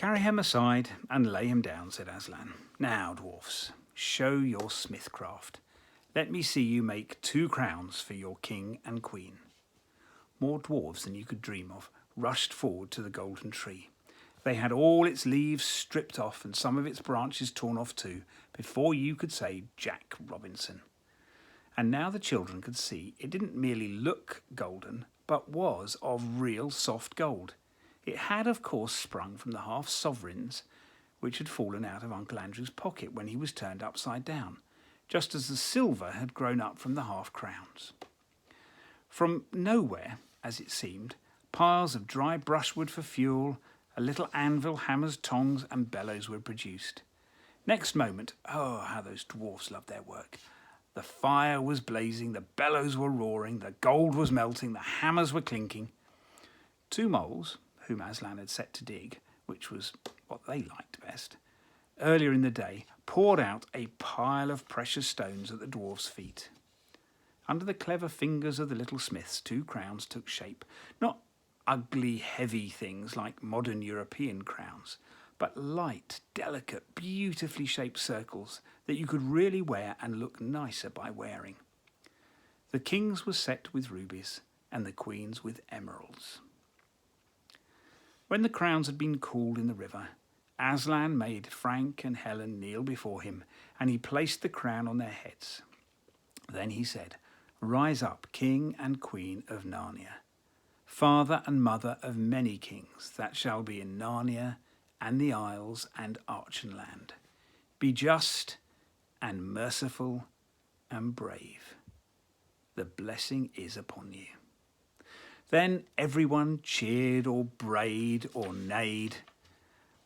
"Carry him aside and lay him down," said Aslan. "Now, dwarfs, show your smithcraft. Let me see you make 2 crowns for your king and queen." More dwarves than you could dream of rushed forward to the golden tree. They had all its leaves stripped off and some of its branches torn off too, before you could say Jack Robinson. And now the children could see it didn't merely look golden, but was of real soft gold. It had, of course, sprung from the half-sovereigns which had fallen out of Uncle Andrew's pocket when he was turned upside down, just as the silver had grown up from the half-crowns. From nowhere, as it seemed, piles of dry brushwood for fuel, a little anvil, hammers, tongs, and bellows were produced. Next moment, oh, how those dwarfs loved their work! The fire was blazing, the bellows were roaring, the gold was melting, the hammers were clinking. 2 moles, whom Aslan had set to dig, which was what they liked best, earlier in the day, poured out a pile of precious stones at the dwarfs' feet. Under the clever fingers of the little smiths, 2 crowns took shape, not ugly, heavy things like modern European crowns, but light, delicate, beautifully shaped circles that you could really wear and look nicer by wearing. The king's was set with rubies and the queen's with emeralds. When the crowns had been cooled in the river, Aslan made Frank and Helen kneel before him, and he placed the crown on their heads. Then he said, "Rise up, king and queen of Narnia, father and mother of many kings that shall be in Narnia and the Isles and Archenland. Be just and merciful and brave. The blessing is upon you." Then everyone cheered or brayed or neighed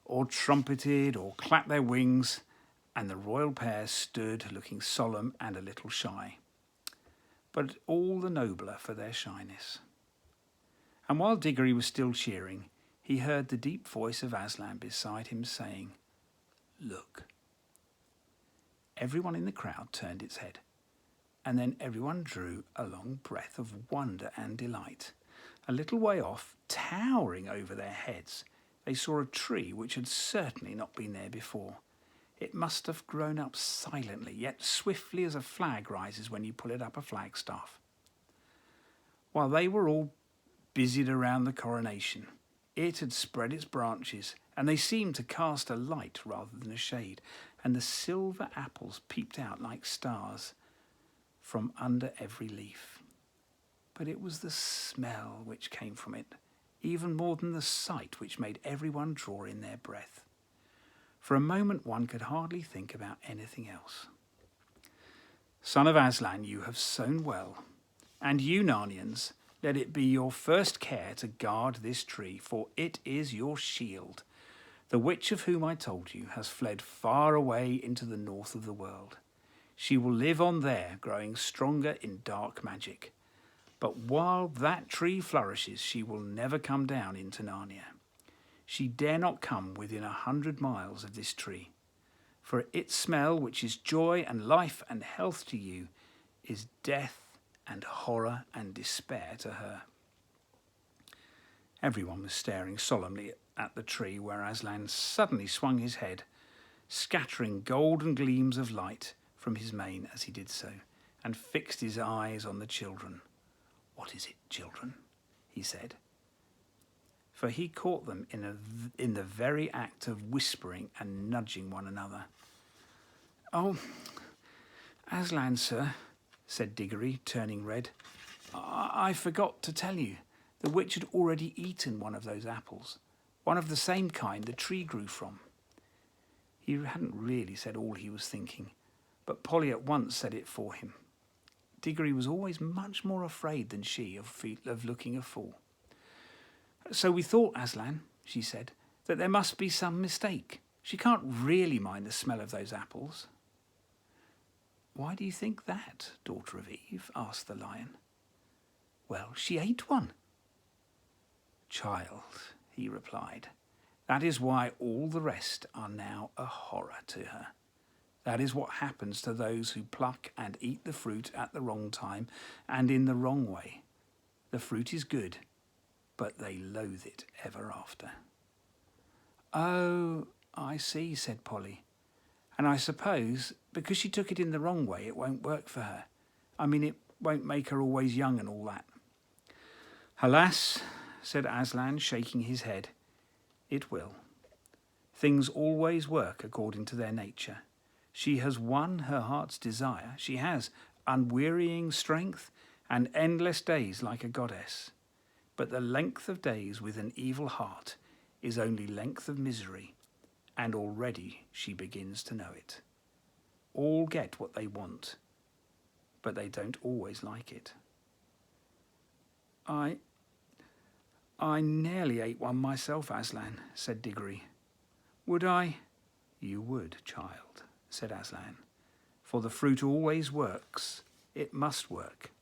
or trumpeted or clapped their wings, and the royal pair stood looking solemn and a little shy, but all the nobler for their shyness. And while Diggory was still cheering, he heard the deep voice of Aslan beside him saying, "Look." Everyone in the crowd turned its head, and then everyone drew a long breath of wonder and delight. A little way off, towering over their heads, they saw a tree which had certainly not been there before. It must have grown up silently, yet swiftly as a flag rises when you pull it up a flagstaff. While they were all busied around the coronation, it had spread its branches, and they seemed to cast a light rather than a shade, and the silver apples peeped out like stars from under every leaf. But it was the smell which came from it, even more than the sight, which made everyone draw in their breath. For a moment one could hardly think about anything else. "Son of Aslan, you have sown well, and you, Narnians, let it be your first care to guard this tree, for it is your shield. The witch of whom I told you has fled far away into the north of the world. She will live on there, growing stronger in dark magic. But while that tree flourishes, she will never come down into Narnia. She dare not come within 100 miles of this tree, for its smell, which is joy and life and health to you, is death and horror and despair to her." Everyone was staring solemnly at the tree, where Aslan suddenly swung his head, scattering golden gleams of light from his mane as he did so, and fixed his eyes on the children. "What is it, children?" he said, for he caught them in the very act of whispering and nudging one another. "Oh, Aslan, sir," said Diggory, turning red. I forgot to tell you. The witch had already eaten one of those apples, one of the same kind the tree grew from." He hadn't really said all he was thinking, but Polly at once said it for him. Diggory was always much more afraid than she of looking a fool. "So we thought, Aslan," she said, "that there must be some mistake. She can't really mind the smell of those apples." "Why do you think that, daughter of Eve?" asked the lion. "Well, she ate one." "Child," he replied, "that is why all the rest are now a horror to her. That is what happens to those who pluck and eat the fruit at the wrong time and in the wrong way. The fruit is good, but they loathe it ever after." Oh, I see, said Polly. And I suppose because she took it in the wrong way, it won't work for her. I mean, it won't make her always young and all that. Alas, said Aslan, shaking his head, it will. Things always work according to their nature. She has won her heart's desire. She has unwearying strength and endless days like a goddess. But the length of days with an evil heart is only length of misery, and already she begins to know it. All get what they want, but they don't always like it. I nearly ate one myself, Aslan, said Diggory. Would I? You would, child, said Aslan, for the fruit always works. It must work,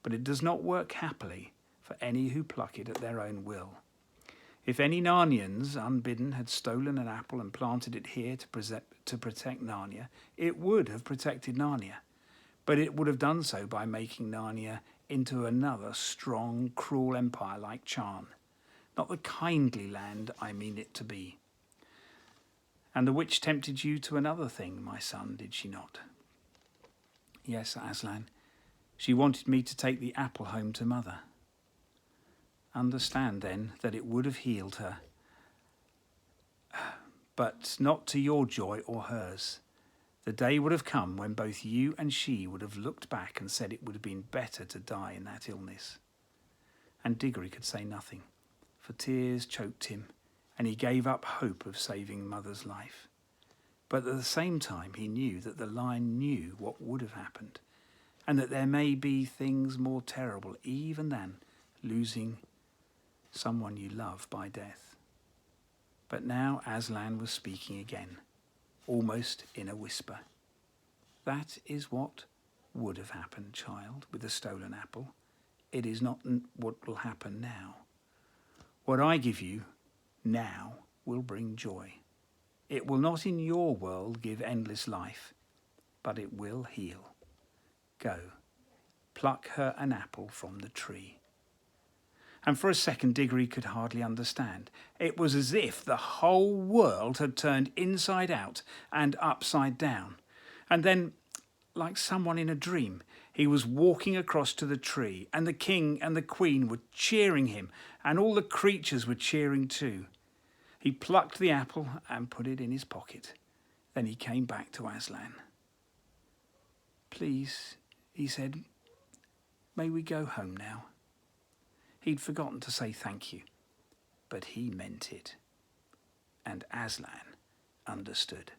but it does not work happily for any who pluck it at their own will. If any Narnians, unbidden, had stolen an apple and planted it here to protect Narnia, it would have protected Narnia, but it would have done so by making Narnia into another strong, cruel empire like Charn, not the kindly land I mean it to be. And the witch tempted you to another thing, my son, did she not? Yes, Aslan. She wanted me to take the apple home to mother. Understand, then, that it would have healed her, but not to your joy or hers. The day would have come when both you and she would have looked back and said it would have been better to die in that illness. And Diggory could say nothing, for tears choked him, and he gave up hope of saving mother's life. But at the same time he knew that the lion knew what would have happened, and that there may be things more terrible even than losing someone you love by death. But now Aslan was speaking again, almost in a whisper. That is what would have happened, child, with the stolen apple. It is not what will happen now. What I give you now will bring joy. It will not in your world give endless life, but it will heal. Go, pluck her an apple from the tree. And for a second Diggory could hardly understand. It was as if the whole world had turned inside out and upside down. And then, like someone in a dream, he was walking across to the tree, and the king and the queen were cheering him, and all the creatures were cheering too. He plucked the apple and put it in his pocket. Then he came back to Aslan. Please, he said, may we go home now? He'd forgotten to say thank you, but he meant it. And Aslan understood.